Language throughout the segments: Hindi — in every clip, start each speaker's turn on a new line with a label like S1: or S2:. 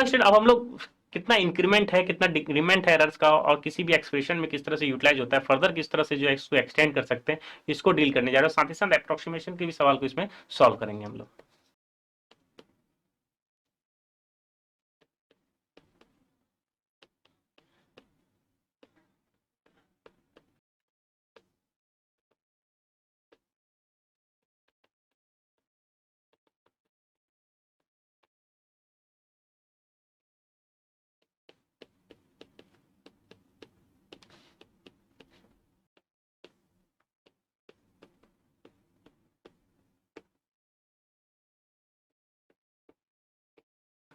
S1: नाउ स्टूडेंट अब हम लोग कितना इंक्रीमेंट है कितना डिक्रीमेंट है एरर्स का और किसी भी एक्सप्रेशन में किस तरह से यूटिलाइज होता है, फर्दर किस तरह से जो है इसको एक्सटेंड कर सकते हैं, इसको डील करने जा रहे हैं। साथ ही साथ अप्रोक्सीमेशन के भी सवाल को इसमें सॉल्व करेंगे हम लोग।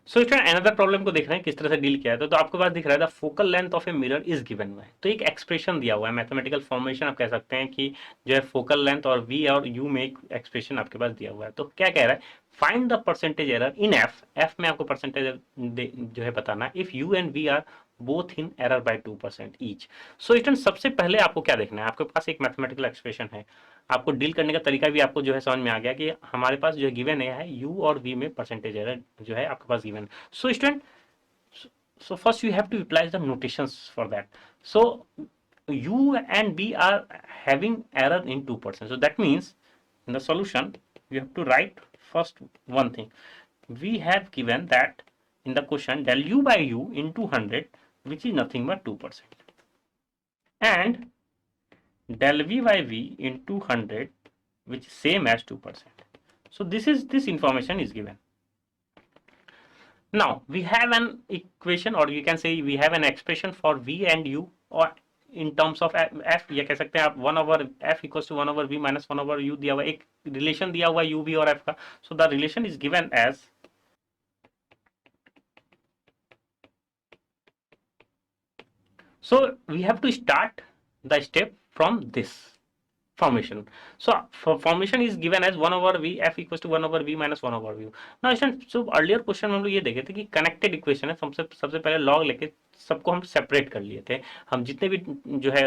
S1: सो स्टूडेंट अनदर प्रॉब्लम को देख रहे हैं किस तरह से डील किया है। तो आपके पास दिख रहा है the focal length of a mirror is given है। तो एक एक्सप्रेशन दिया हुआ है, मैथमेटिकल फॉर्मेशन आप कह सकते हैं कि जो है फोकल लेंथ और वी और यू में एक एक्सप्रेशन आपके पास दिया हुआ है। तो क्या कह रहा है, find the percentage error in f. F में आपको परसेंटेज जो है बताना है if you and we are both in error by 2% each. So student सबसे पहले आपको क्या देखना है, आपके पास एक मैथमेटिकल एक्सप्रेशन है, आपको डील करने का तरीका भी आपको जो है समझ में आ गया कि हमारे पास जो गिवन है यू और वी में परसेंटेज एरर जो है आपके पास given. So student, so first you have to utilize the notations for that. So u and v are having error in 2%. So that means in the solution you have to write first one thing. We have given that in the question del u by u into 100, which is nothing but 2%, and del v by v into 100, which is same as 2%. So this information is given. Now we have an equation or you can say we have an expression for v and u or in terms of f ये कह सकते हैं आप 1 over f equals to 1 over v minus 1 over u दिया हुआ एक रिलेशन दिया हुआ u v और f का. So the relation is given as so we have to start the step from this formation. So formation is given as 1 over v f equals to 1 over v minus 1 over v. Now so earlier question में हम लोग ये देखे थे कि कनेक्टेड इक्वेशन है, सबसे पहले लॉग लेके सबको हम सेपरेट कर लिए थे, हम जितने भी जो है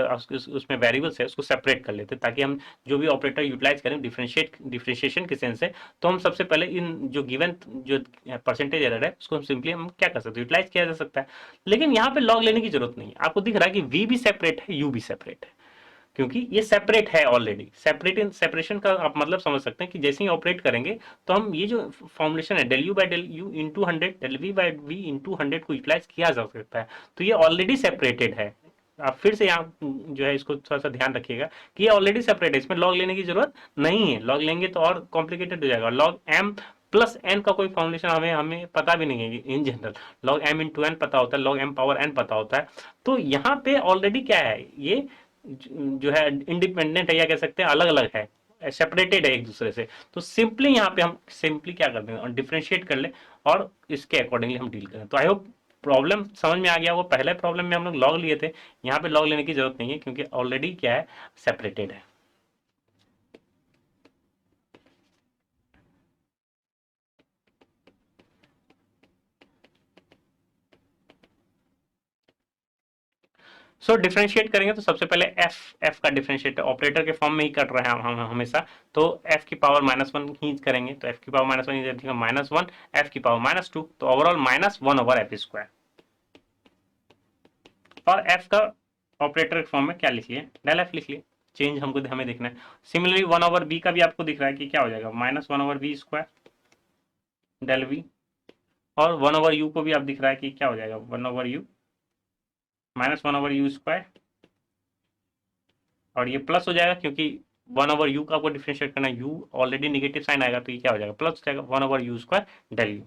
S1: उसमें वेरिएबल्स है उसको सेपरेट कर लेते ताकि हम जो भी ऑपरेटर यूटिलाइज करें डिफरेंशिएशन के सेंस से, तो हम सबसे पहले इन जो गिवन जो परसेंटेज एरर है उसको हम सिंपली हम क्या कर सकते हैं, यूटिलाइज किया जा सकता है। लेकिन यहाँ पे लॉग लेने की जरूरत नहीं है, आपको दिख रहा है कि v भी सेपरेट है यू भी सेपरेट है, क्योंकि ये सेपरेट है ऑलरेडी। सेपरेशन का आप मतलब समझ सकते हैं कि जैसे ही ऑपरेट करेंगे तो हम ये जो फॉर्मुलेशन है del u by del u into 100 del v by v into 100 को यूटिलाइज किया जा सकता है। तो ये ऑलरेडी सेपरेटेड है। आप फिर से यहाँ जो है इसको थोड़ा सा ध्यान रखिएगा कि ये ऑलरेडी सेपरेट है, इसमें लॉग लेने की जरूरत नहीं है। लॉग लेंगे तो और कॉम्प्लिकेटेड हो जाएगा। लॉग एम प्लस एन का कोई फॉर्मुलेशन हमें पता भी नहीं है in general. Log m into n पता होता है, लॉग एम पावर एन पता होता है। तो यहाँ पे ऑलरेडी क्या है, ये जो है इंडिपेंडेंट है या कह सकते हैं अलग अलग है, सेपरेटेड है एक दूसरे से। तो सिंपली यहाँ पे हम सिंपली क्या कर देंगे, डिफरेंशिएट कर ले और इसके अकॉर्डिंगली हम डील करें। तो आई होप प्रॉब्लम समझ में आ गया। वो पहले प्रॉब्लम में हम लोग लॉग लिए थे, यहाँ पे लॉग लेने की जरूरत नहीं है क्योंकि ऑलरेडी क्या है, सेपरेटेड है। सो डिफरेंशिएट करेंगे तो सबसे पहले एफ का डिफरेंशिएट ऑपरेटर के फॉर्म में ही कर रहे हैं हम हमेशा, तो एफ की पावर -1 ही करेंगे। तो एफ की पावर -1 -1 एफ की पावर -2, तो ओवरऑल -1 ओवर एफ स्क्वायर। और एफ का ऑपरेटर के फॉर्म में क्या लिख लिए, डेल एफ लिख लिए। चेंज हमें देखना है। सिमिलरली 1 ओवर बी का भी आपको दिख रहा है कि क्या हो जाएगा, -1 over b square del v. और 1 ओवर यू को भी आप दिख रहा है कि क्या हो जाएगा, 1 over you -1 over u square, और ये प्लस हो जाएगा क्योंकि 1 ओवर यू का आपको डिफरेंशिएट करना है, यू ऑलरेडी नेगेटिव साइन आएगा तो ये क्या हो जाएगा, प्लस हो जाएगा 1 over u square del u.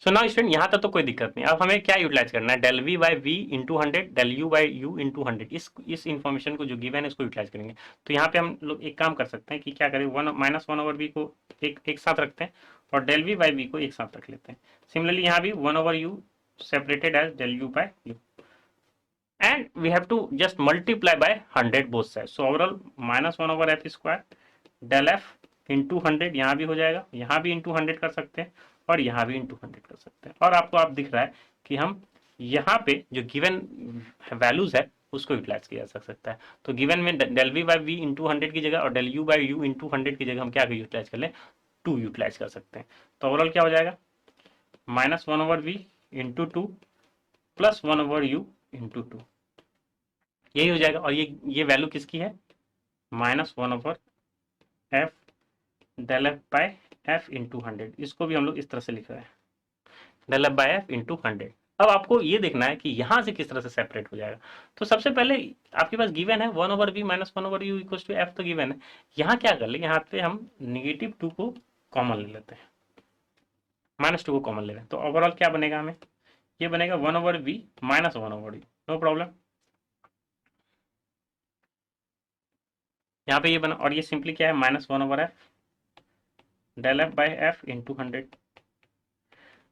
S1: So now student यहाँ तक तो कोई दिक्कत नहीं। अब हमें क्या यूटिलाइज करना है, del v by v into 100 del u by u into 100, इस इन्फॉर्मेशन को जो गिवन है इसको यूटिलाइज करेंगे। तो यहाँ पे हम लोग एक काम कर सकते हैं कि क्या करें, -1 ओवर बी को एक साथ रखते हैं और डेल वी बाई वी को एक साथ रख लेते हैं। सिमिलरली यहाँ भी 1 over u separated as del u by u, and we have to just multiply by 100 both sides. So overall -1 over f square del f into 100 यहाँ भी हो जाएगा, यहाँ भी इंटू 100 कर सकते हैं और यहाँ भी इंटू 100 कर सकते हैं। और आपको आप दिख रहा है कि हम यहाँ पे जो गिवन वैल्यूज है उसको यूटिलाइज किया जा सकता है। तो गिवन में del v by v into 100 की जगह और del u by u into 100 की जगह हम क्या यूटिलाइज कर लें, टू यूटिलाइज कर सकते हैं। तो ओवरऑल क्या हो जाएगा, -1/v into two plus 1/u into two, यही हो जाएगा। और ये वैल्यू किसकी है, -1/f del f by f into 100। इसको भी हम लोग इस तरह से लिख रहे हैं, del f by f into 100। अब आपको ये देखना है कि यहां से किस तरह से सेपरेट हो जाएगा। तो सबसे पहले आपके पास गिवन है 1/v minus 1/u equals to f, तो गिवन है। यहाँ क्या कर ले, यहाँ पे हम -2 को कॉमन ले लेते हैं, -2 को कॉमन ले रहे हैं। तो ओवरऑल क्या बनेगा, हमें ये बनेगा 1/v minus 1/u, no problem. यहाँ पे ये बना, और ये सिंपली क्या है, -1/f del f by f into 100।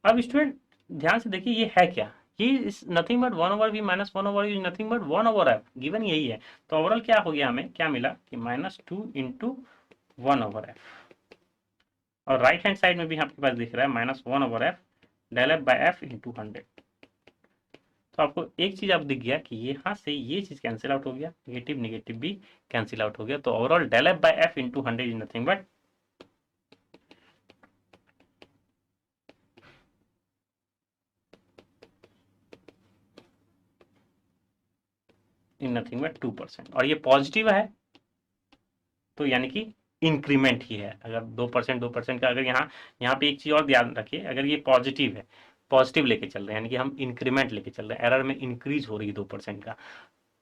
S1: अब स्टूडेंट ध्यान से देखिए ये है क्या, ये is nothing but 1/v minus 1/u is nothing but 1/f, given यही है। तो ओवरऑल क्या हो गया, हमें क्या मिला कि -2 इंटू 1/f, और राइट हैंड साइड में भी आपके पास दिख रहा है -1/f del f by f into 100। तो आपको एक चीज आप दिख गया कि यहाँ से ये चीज कैंसिल आउट हो गया, नेगेटिव नेगेटिव भी कैंसिल आउट हो गया। तो overall del f by f into 100 is nothing but nothing but 2%, और ये पॉजिटिव है तो यानी कि इंक्रीमेंट ही है। अगर 2% का, अगर यहाँ पे एक चीज और ध्यान रखिए, अगर ये पॉजिटिव है, पॉजिटिव लेके चल रहे हैं, यानी कि हम इंक्रीमेंट लेके चल रहे हैं, एरर में इंक्रीज हो रही है 2% का,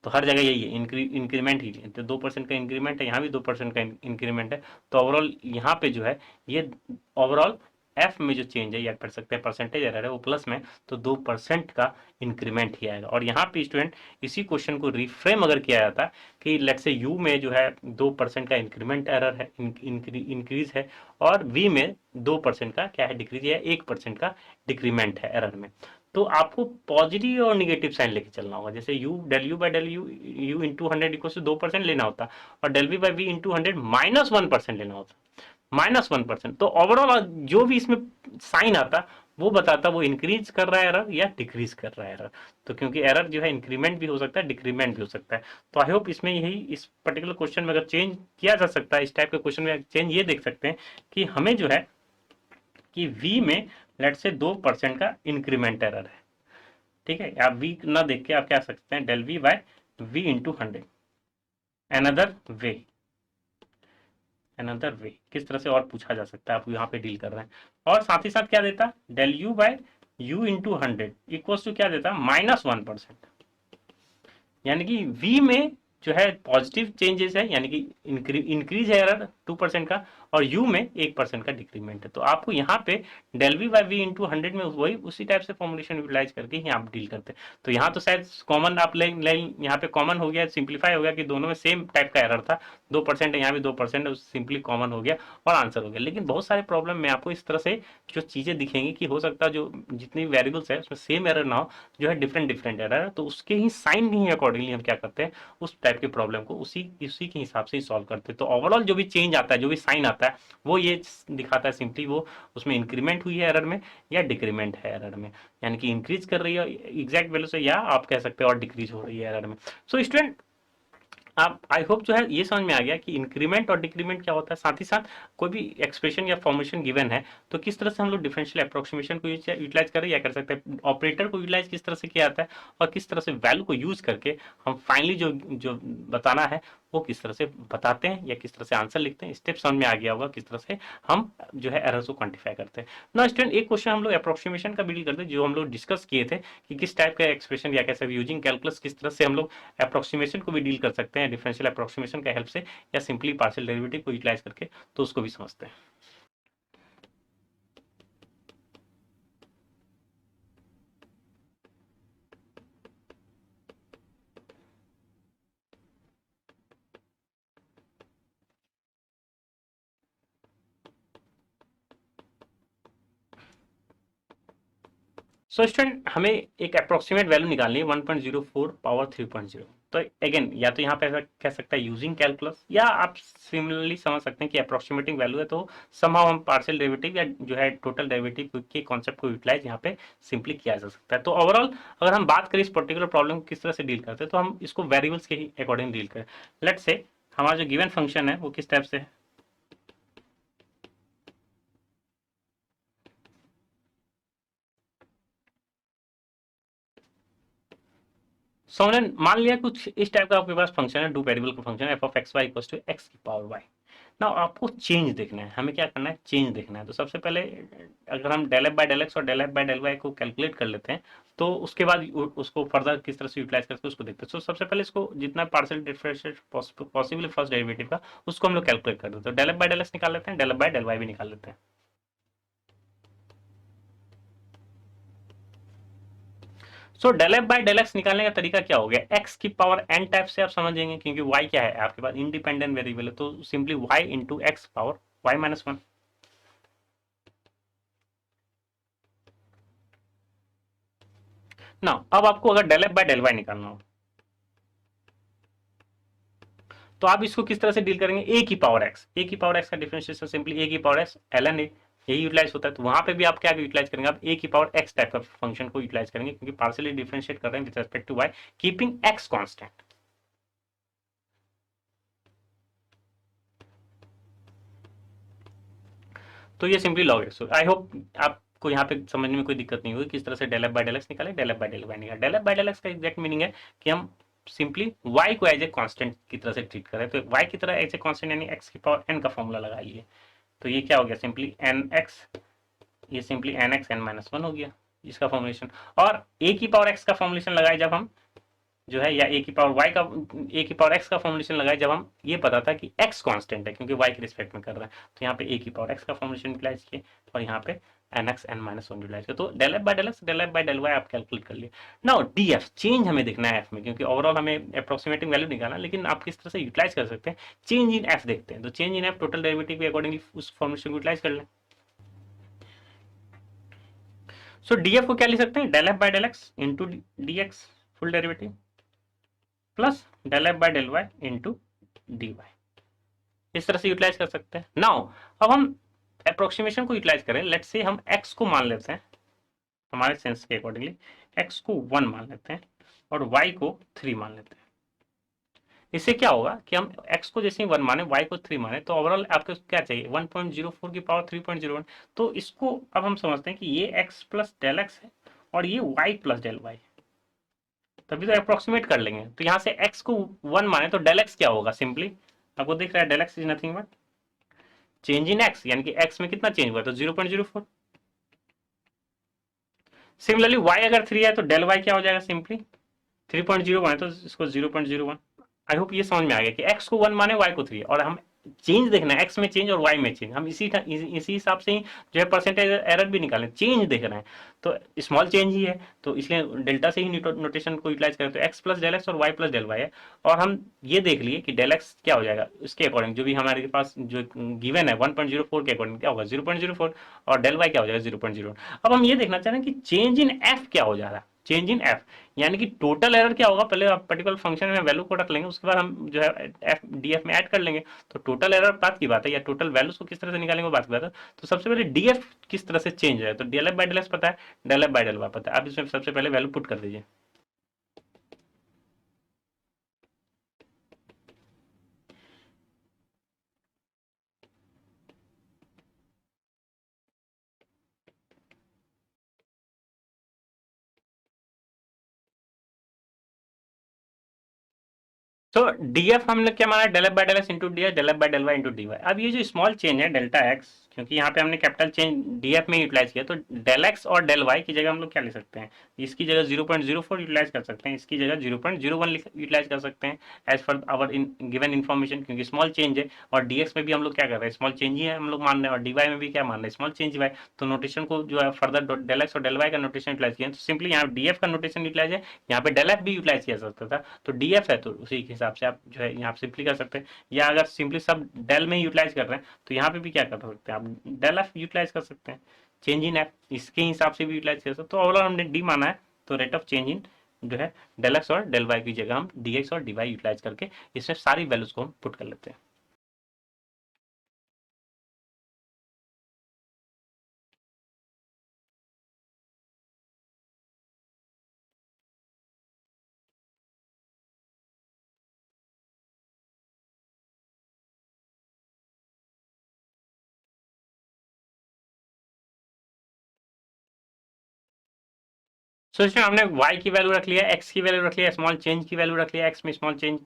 S1: तो हर जगह यही है, इंक्रीमेंट ही है। तो 2% का इंक्रीमेंट है, यहाँ भी 2% का इंक्रीमेंट है। तो ओवरऑल यहाँ पे जो है ये ओवरऑल एफ में जो चेंज है, या कर सकते हैं परसेंटेज एरर है, वो प्लस में, तो 2% का इंक्रीमेंट ही आएगा। और यहाँ पे स्टूडेंट इसी क्वेश्चन को रिफ्रेम अगर किया जाता कि लेट्स से यू में जो है 2% का इंक्रीमेंट एरर है, इंक्रीज है, और वी में 2% का क्या है, डिक्रीज है, 1% का डिक्रीमेंट है एरर में। तो आपको पॉजिटिव और निगेटिव साइन लेके चलना होगा। जैसे u del u by del u, u into 100 equal to 2% लेना होता, और del v by v into 100 -1% लेना होता, -1%। तो ओवरऑल जो भी इसमें साइन आता वो बताता वो इंक्रीज कर रहा है एरर या डिक्रीज कर रहा है एरर। तो क्योंकि एरर जो है इंक्रीमेंट भी हो सकता है, डिक्रीमेंट भी हो सकता है। तो आई होप इसमें यही, इस पर्टिकुलर क्वेश्चन में अगर चेंज किया जा सकता है, इस टाइप के क्वेश्चन में चेंज ये देख सकते हैं कि हमें जो है कि v में लेट से 2% का इंक्रीमेंट एरर है, ठीक है। आप v ना देख के आप क्या सकते हैं, del v by v into 100, another way, another way किस तरह से और पूछा जा सकता है, आप यहाँ पे डील कर रहे हैं। और साथ ही साथ क्या देता, del u by u into 100 equals to क्या देता, -1%, यानी कि v में जो है पॉजिटिव चेंजेस है, यानी कि इंक्रीज है एरर 2% का, और u में 1% का डिक्रीमेंट है। तो आपको यहाँ पे del v by v into 100 में वही उसी टाइप से फॉर्मुलेशन यूटिलाइज करके ही आप डील करते हैं। तो यहाँ तो शायद कॉमन आप ले यहाँ पे कॉमन हो गया, सिंप्लीफाई हो गया कि दोनों में सेम टाइप का एरर था, 2% है, यहाँ भी 2% है, सिंपली कॉमन हो गया और आंसर हो गया। लेकिन बहुत सारे प्रॉब्लम में आपको इस तरह से जो चीजें दिखेंगी कि हो सकता है जो जितनी वेरिएबल्स है उसमें सेम एरर ना हो, जो है डिफरेंट डिफरेंट एरर है, तो उसके ही साइन ही अकॉर्डिंगली हम क्या करते हैं, उस टाइप के प्रॉब्लम को उसी के हिसाब से ही सॉल्व करते हैं। तो ओवरऑल जो भी चेंज आता है, जो भी साइन आता है, वो ये दिखाता है सिंपली वो उसमें इंक्रीमेंट हुई है एरर में या डिक्रीमेंट है एरर में, यानी कि इंक्रीज कर रही है एग्जैक्ट वैल्यू से, या आप कह सकते हैं और डिक्रीज हो रही है एरर में। सो स्टूडेंट आप आई होप जो है ये समझ में आ गया कि इंक्रीमेंट और डिक्रीमेंट क्या होता है। साथ ही साथ कोई भी एक्सप्रेशन या फॉर्मेशन गिवन है तो किस तरह से हम लोग डिफरेंशियल अप्रोक्सीमेशन को यूटिलाइज करें या कर सकते हैं, ऑपरेटर को यूटिलाइज किस तरह से किया जाता है, और किस तरह से वैल्यू को यूज करके हम फाइनली जो जो बताना है वो किस तरह से बताते हैं या किस तरह से आंसर लिखते हैं। स्टेप समझ में आ गया होगा किस तरह से हम जो है एरर्स को क्वांटिफाई करते हैं ना। स्टूडेंट एक क्वेश्चन हम लोग अप्रोक्सीमेशन का डील करते हैं, जो हम लोग डिस्कस किए थे कि किस टाइप का एक्सप्रेशन या कैसे यूजिंग कैलकुलस किस तरह से हम लोग अप्रोक्सीमेशन को भी डील कर सकते हैं डिफरेंशियल अप्रोक्सीमेशन का हेल्प से, या सिंपली पार्शियल डेरिवेटिव को यूटिलाइज करके, तो उसको भी समझते हैं। सो स्टूडेंट हमें एक अप्रोक्सीमेट वैल्यू निकालनी है 1.04 पावर 3.0। तो अगेन या तो यहाँ पे ऐसा कह सकता है यूजिंग कैलकुलस, या आप सिमिलरली समझ सकते हैं कि अप्रोक्सीमेटिंग वैल्यू है तो समहाउ हम पार्शियल डेरिवेटिव या जो है टोटल डेरिवेटिव के कॉन्सेप्ट को यूटिलाइज यहाँ पे सिंपली किया जा सकता है। तो ओवरऑल अगर हम बात करें इस पर्टिकुलर प्रॉब्लम को किस तरह से डील करते हैं, तो हम इसको वेरिएबल्स के ही अकॉर्डिंग डील करें। लेट्स से हमारा जो गिवन फंक्शन है वो किस टाइप से है, सो हमने मान लिया कुछ इस टाइप का आपके पास फंक्शन है, डू वेरिएबल का function f of x y equals to x की पावर वाई। ना आपको चेंज देखना है, हमें क्या करना है, चेंज देखना है। तो सबसे पहले अगर हम del f by del x और del f by del y को कैलकुलेट कर लेते हैं, तो उसके बाद उसको फर्दर किस तरह से यूटिलाइज करके उसको देखते हैं। तो सबसे पहले इसको जितना partial differentiate possible first derivative का, उसको हम लोग कैलकुलेट कर देते हैं। Del f by del x निकाल लेते हैं, del f by del y भी निकाल लेते हैं। So del f by del x निकालने का तरीका क्या हो गया, एक्स की पावर एन टाइप से आप समझेंगे, क्योंकि वाई क्या है आपके पास, इंडिपेंडेंट वेरिएबल है, तो simply y into x power y minus one. ना अब आपको अगर del f by del y निकालना हो, तो आप इसको किस तरह से डील करेंगे, ए की पावर एक्स, ए की पावर एक्स का डिफरेंशिएशन सिंपली ए की power x l n a, यही यूटिलाइज होता है। तो वहां पे भी आप क्या यूटिलाइज करेंगे, आप ए की पावर एक्स टाइप का फंक्शन को यूटिलाइज करेंगे, क्योंकि पार्शियली डिफरेंशिएट कर रहे हैं with respect to y, keeping x constant. तो ये simply log x. I hope आपको यहाँ पे समझने में कोई दिक्कत नहीं होगी किस तरह से del f by del x निकाले, del f by del y निकाले। Del f by del x का एग्जैक्ट मीनिंग है कि हम सिंपली y को एज ए कांस्टेंट की तरह से ट्रीट करें, तो y की तरह एज ए कांस्टेंट यानी x की पावर n का फॉर्मूला लगा लिए। तो ये क्या हो गया, सिंपली एन एक्स, ये simply n x n minus one हो गया इसका फॉर्मुलेशन। और a की पावर x का फॉर्मुलेशन लगाए जब हम जो है, या ए की पावर वाई का, ए की पावर एक्स का फॉर्मुलेशन लगाए जब हम ये पता था कि एक्स कांस्टेंट है क्योंकि वाई के रिस्पेक्ट में कर रहा है, तो यहाँ पे ए की पावर एक्स का फॉर्मुलेशन यूटिलाइज किए और यहाँ पे n x n minus one utilize किया। तो del f by del x, del f by del y आप कैलकुलेट कर लिए। नाउ डी एफ चेंज हमें देखना है एफ में, क्योंकि ओवरऑल हमें अप्रोक्सीमेटिंग वैल्यू निकालना, लेकिन आप किस तरह से यूटिलाइज कर सकते हैं, चेंज इन एफ देखते हैं। तो change in F total derivative के अकॉर्डिंगली उस फॉर्मुलेशन को यूटिलाइज कर लें। सो डी एफ को क्या लिख सकते हैं, del f by del x into d x full derivative plus del f by del y into d y, इस तरह से यूटिलाइज कर सकते हैं। नाउ अब हम अप्रोक्सीमेशन को यूटिलाइज करें, लेट्स से हम x को मान लेते हैं हमारे सेंस के अकॉर्डिंगली, x को 1 मान लेते हैं और y को 3 मान लेते हैं। इससे क्या होगा कि हम x को जैसे ही 1 माने, y को 3 माने, तो ओवरऑल आपको क्या चाहिए, 1.04 की पावर 3.01। तो इसको अब हम समझते हैं कि ये x प्लस डेल एक्स है और ये y प्लस डेल वाई, तभी तो अप्रोक्सीमेट कर लेंगे। तो यहाँ से x को 1 माने तो डेल एक्स क्या होगा, सिंपली आपको दिख रहा है del x is nothing but change in x, यानी कि एक्स में कितना चेंज हुआ, तो 0.04। सिमिलरली वाई अगर 3 है तो डेल वाई क्या हो जाएगा, सिंपली 3.01 है तो इसको 0.01। आई होप ये समझ में आ गया कि एक्स को 1 माने, वाई को 3, और हम चेंज देखना है एक्स में चेंज और वाई में चेंज, हम इसी हिसाब से ही जो है परसेंटेज एरर भी निकालें, चेंज देख रहे हैं। तो स्मॉल चेंज ही है, तो इसलिए डेल्टा से ही नोटेशन को यूटिलाइज करें, तो एक्स प्लस डेल एक्स और वाई प्लस डेल वाई है। और हम ये देख लिए कि डेल एक्स क्या हो जाएगा, उसके अकॉर्डिंग जो भी हमारे पास जो गिवन है 1.04 के अकॉर्डिंग क्या होगा 0.04, और डेल वाई क्या हो जाएगा 0.0। अब हम ये देखना चाह रहे हैं कि चेंज इन एफ क्या हो जा रहा है, चेंज इन एफ यानी कि टोटल एरर क्या होगा, पहले आप पर्टिकुलर फंक्शन में वैल्यू को रख लेंगे, उसके बाद हम जो है एफ डी एफ में ऐड कर लेंगे। तो टोटल एरर बात की बात है, या टोटल वैल्यूज को किस तरह से निकालेंगे वो बात की बात है। तो सबसे पहले डी एफ किस तरह से चेंज है, तो del f by del x पता है, del f by del y पता है, आप इसमें सबसे पहले वैल्यू पुट कर दीजिए। तो डी एफ हमने क्या माना, del f by del x into d f, del f by del y into d y. अब ये जो स्मॉल चेंज है डेल्टा एक्स, क्योंकि यहाँ पे हमने कैपिटल चेंज डी एफ में यूटिलाइज किया, तो डेल एक्स और डेल वाई की जगह हम लोग क्या लिख सकते हैं, इसकी जगह 0.04 यूटिलाइज कर सकते हैं, इसकी जगह 0.01 यूटिलाइज कर सकते हैं as per our given information, क्योंकि स्मॉल चेंज है। और डी एक्स में भी हम लोग क्या कर रहे हैं, स्मॉल चेंज ही है हम लोग मान रहे हैं, और डी वाई में भी क्या मान रहे हैं, स्मॉल चेंज वाई। तो नोटेशन को जो है फर्दर डेल एक्स और डेल वाई का नोटेशन यूटिलाइज किया, तो सिंपली यहाँ डी एफ का नोटेशन यूटिलाइज है, यहाँ पे डेल एफ भी यूटिलाइज किया जा सकता था। तो डी एफ है तो उसी के हिसाब से आप जो है यहाँ सिंपली कर सकते हैं, या अगर सिंपली सब डेल में यूटिलाइज कर रहे हैं तो यहाँ पे भी क्या कर सकते हैं, आप डेल एफ यूटिलाइज कर सकते हैं, चेंज इन एफ इसके हिसाब से भी यूटिलाइज कर सकते हैं। तो ओवरऑल हमने डी माना है, तो रेट ऑफ चेंज इन जो है डेल एक्स और डेल वाई की जगह हम डी एक्स और डी वाई यूटिलाइज करके इसमें सारी वैल्यूज को हम पुट कर लेते हैं। सो इसमें हमने y की वैल्यू रख लिया, x की वैल्यू रख लिया, स्मॉल चेंज की वैल्यू रख लिया, x में स्मॉल चेंज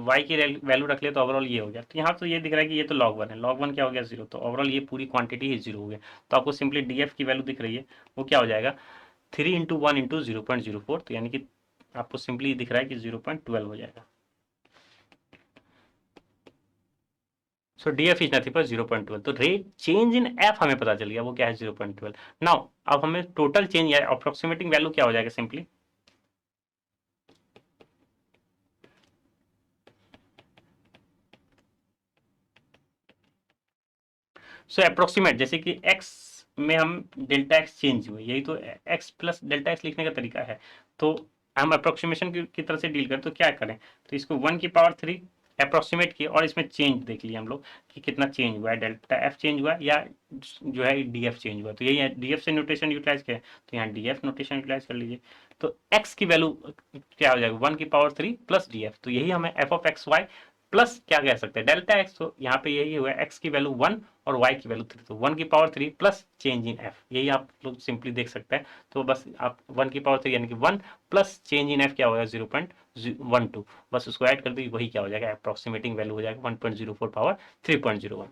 S1: y की वैल्यू रख लिया, तो ओवरऑल ये हो गया। तो यहाँ तो ये दिख रहा है कि ये तो log 1 है, log 1 क्या हो गया 0, तो ओवरऑल ये पूरी क्वांटिटी ही 0 हो गया। तो आपको सिंपली df की वैल्यू दिख रही है, वो क्या हो जाएगा 3 इंटू 1 इंटू 0.04, तो यानी कि आपको सिंपली दिख रहा है कि 0.12 हो जाएगा। सो डी एफ इज नथिंग पर 0.12, तो रेट चेंज इन एफ हमें पता चल गया वो क्या है 0.12। नाउ अब हमें टोटल चेंज या अप्रोक्सीमेटिंग वैल्यू क्या हो जाएगा सिंपली, सो अप्रोक्सीमेट, जैसे कि x में हम डेल्टा x चेंज हुए, यही तो x प्लस डेल्टा x लिखने का तरीका है। तो हम अप्रोक्सीमेशन की तरह से डील करें तो क्या करें, तो इसको 1 की पावर 3 अप्रोक्सीमेट किए और इसमें चेंज देख लिया हम लोग कि कितना चेंज हुआ है, डेल्टा f चेंज हुआ है या जो है डी एफ चेंज हुआ, तो यही है डी एफ से नोटेशन यूटिलाइज किया, तो यहाँ डी एफ नोटेशन यूटिलाइज कर लीजिए। तो x की वैल्यू क्या हो जाएगा 1 की पावर 3 प्लस डी एफ, तो यही हमें f of x y plus क्या कह सकते हैं डेल्टा एक्स, तो यहाँ पे यही हुआ x की वैल्यू 1 और y की वैल्यू 3, तो 1 की power 3 plus change in f, यही आप लोग सिंपली देख सकते हैं। तो बस आप 1 की पावर 3 यानी कि 1 प्लस चेंज इन f क्या होगा 0.12, बस उसको ऐड कर दी, वही क्या हो जाएगा अप्रोक्सीमेटिंग वैल्यू हो जाएगा 1.04 पावर 3.01।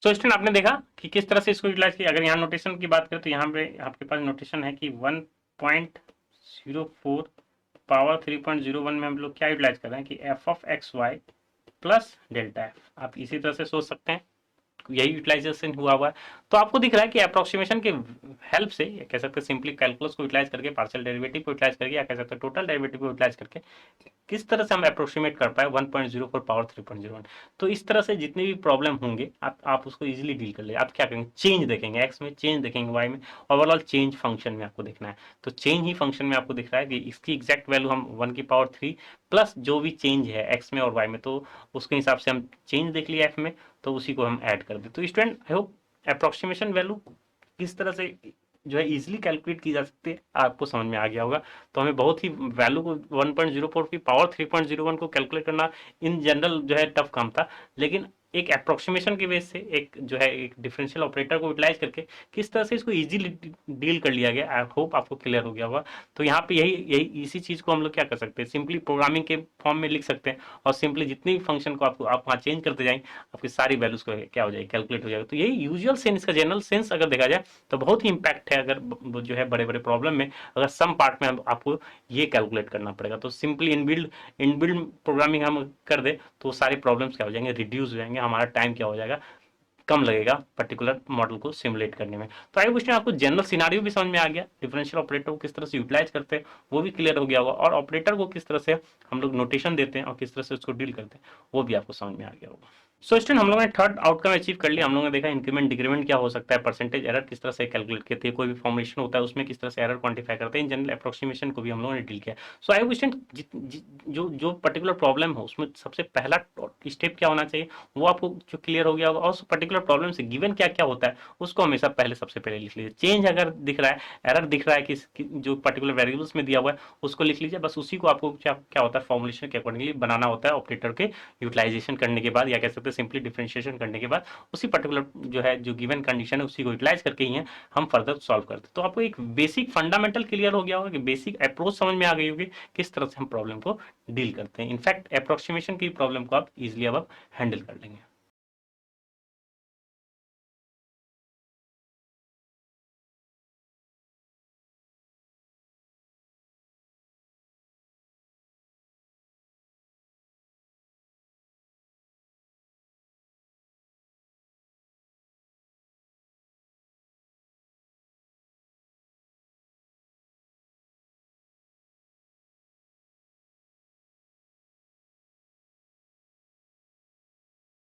S1: तो स्टूडेंट आपने देखा कि किस तरह से इसको यूटिलाइज किया। अगर यहाँ नोटेशन की बात करें तो यहाँ पे आपके पास नोटेशन है कि 1.04 पावर 3.01 में हम लोग क्या यूटिलाइज कर रहे हैं कि f of x y plus delta f, आप इसी तरह से सोच सकते हैं, यही यूटिलाइजेशन हुआ हुआ है। तो आपको दिख रहा है कि अप्रोक्सीमेशन के हेल्प से या कह सकते हैं सिंपली कैलकुलस को यूटिलाइज करके, पार्शियल डेरिवेटिव को यूटिलाइज करके या कह सकते हैं टोटल डेरिवेटिव को यूटिलाइज करके किस तरह से हम अप्रोक्सीमेट कर पाए 1.04 पावर 3.01। तो इस तरह से जितने भी प्रॉब्लम होंगे आप उसको इजीली डील कर ले। आप क्या करेंगे, चेंज देखेंगे एक्स में, चेंज देखेंगे वाई में, ओवरऑल चेंज फंक्शन में आपको देखना है। तो चेंज ही फंक्शन में आपको दिख रहा है कि इसकी एग्जैक्ट वैल्यू हम 1 की पावर 3 प्लस जो भी चेंज है एक्स में और वाई में, तो उसके हिसाब से हम चेंज देख लिया एफ में, तो उसी को हम ऐड कर दें। तो student I hope approximation value किस तरह से जो है इजीली कैलकुलेट की जा सकती है आपको समझ में आ गया होगा। तो हमें बहुत ही वैल्यू को 1.04 की पावर 3.01 को कैलकुलेट करना इन जनरल जो है टफ काम था, लेकिन एक अप्रोक्सीमेशन के बेस से एक जो है एक डिफरेंशियल ऑपरेटर को यूटिलाइज करके किस तरह से इसको इजीली डील कर लिया गया, आई होप आपको क्लियर हो गया होगा। तो यहाँ पे यही यही इसी चीज को हम लोग क्या कर सकते हैं, सिंपली प्रोग्रामिंग के फॉर्म में लिख सकते हैं और सिंपली जितने भी फंक्शन को आपको आप वहाँ चेंज करते जाएंगे आपकी सारी वैल्यूज को क्या हो जाएगी कैलकुलेट हो जाएगा। तो यही यूजुअल सेंस का जनरल सेंस अगर देखा जाए तो बहुत ही इंपैक्ट है। अगर जो है बड़े बड़े प्रॉब्लम में अगर सम पार्ट में आपको ये कैलकुलेट करना पड़ेगा, तो सिंपली इनबिल्ड प्रोग्रामिंग हम कर दे तो सारे प्रॉब्लम्स क्या हो जाएंगे, रिड्यूस हो जाएंगे, हमारा टाइम क्या हो जाएगा, कम लगेगा पर्टिकुलर मॉडल को सिमुलेट करने में। तो आई क्वेश्चन आपको जनरल सिनारियो भी समझ में आ गया, डिफरेंशियल ऑपरेटर को किस तरह से यूटिलाइज करते हैं वो भी क्लियर हो गया होगा, और ऑपरेटर को किस तरह से हम लोग नोटेशन देते हैं और किस तरह से उसको डील करते हैं वो भी आपको समझ में आ गया होगा। सो स्टूडेंट हम लोगों ने थर्ड आउटकम अचीव कर लिया। हम लोगों ने देखा इंक्रीमेंट डिक्रीमेंट क्या हो सकता है, परसेंटेज एरर किस तरह से कैलकुलेट करते हैं, कोई भी फॉर्मेशन होता है उसमें किस तरह से एरर क्वांटिफाई करते हैं, इन जनरल अप्रोक्सीमेशन को भी हम लोगों ने डील किया। सो आई क्वेश्चन जो जो पर्टिकुलर प्रॉब्लम हो उसमें सबसे पहला स्टेप क्या होना चाहिए वो आपको जो क्लियर हो गया होगा, और उस पर्टिकुलर प्रॉब्लम से गिवन क्या क्या होता है उसको हमेशा पहले सबसे पहले लिख लीजिए। चेंज अगर दिख रहा है, एरर दिख रहा है कि जो पर्टिकुलर वेरिएबल्स में दिया हुआ है उसको लिख लीजिए, बस उसी को आपको क्या क्या होता है फॉर्मुलेशन के अकॉर्डिंगली बनाना होता है ऑपरेटर के यूटिलाइजेशन करने के बाद, या कह सकते हैं सिंपली डिफरेंशिएशन करने के बाद उसी पर्टिकुलर जो है जो गिवन कंडीशन है उसी को यूटिलाइज करके ही है हम फर्दर सॉल्व करते हैं। तो आपको एक बेसिक फंडामेंटल क्लियर हो गया होगा कि बेसिक अप्रोच समझ में आ गई होगी किस तरह से हम प्रॉब्लम को डील करते हैं। इनफैक्ट अप्रोक्सीमेशन की प्रॉब्लम को आप इजिली अब हैंडल कर लेंगे।